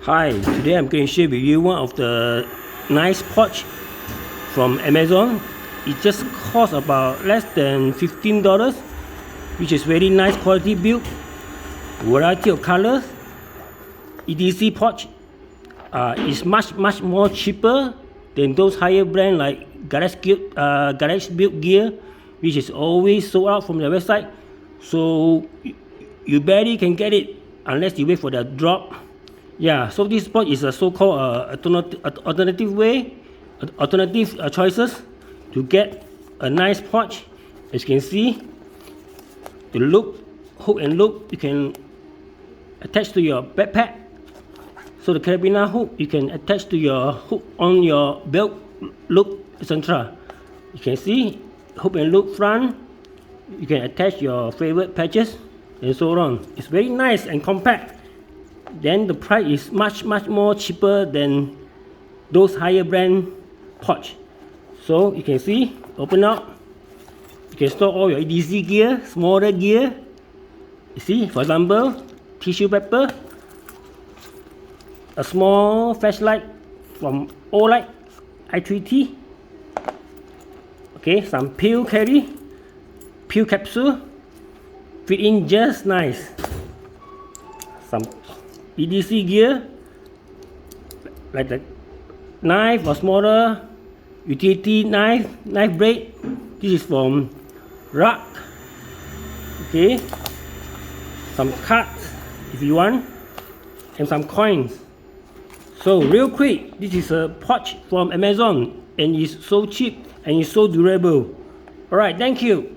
Hi, today I'm going to share with you one of the nice pouch from Amazon. It just costs about less than $15, which is very nice quality build, variety of colors. EDC pouch is much more cheaper than those higher brand like Garage Built Gear, which is always sold out from their website. So you barely can get it unless you wait for the drop. Yeah, so this pouch is a so-called alternative choices to get a nice pouch. As you can see, the hook and loop you can attach to your backpack. So the carabiner hook you can attach to your hook on your belt loop, etc. You can see hook and loop front. You can attach your favorite patches and so on. It's very nice and compact. Then the price is much more cheaper than those higher brand pouch. So you can see, open up, you can store all your EDC gear, smaller gear. You see, for example, tissue paper, a small flashlight from Olight i3T, okay, some pill capsule, fit in just nice. Some EDC gear like the knife or smaller utility knife blade. This is from Rug. Okay, some cards if you want, and some coins. So real quick, this is a pouch from Amazon and it's so cheap and it's so durable. Alright, thank you.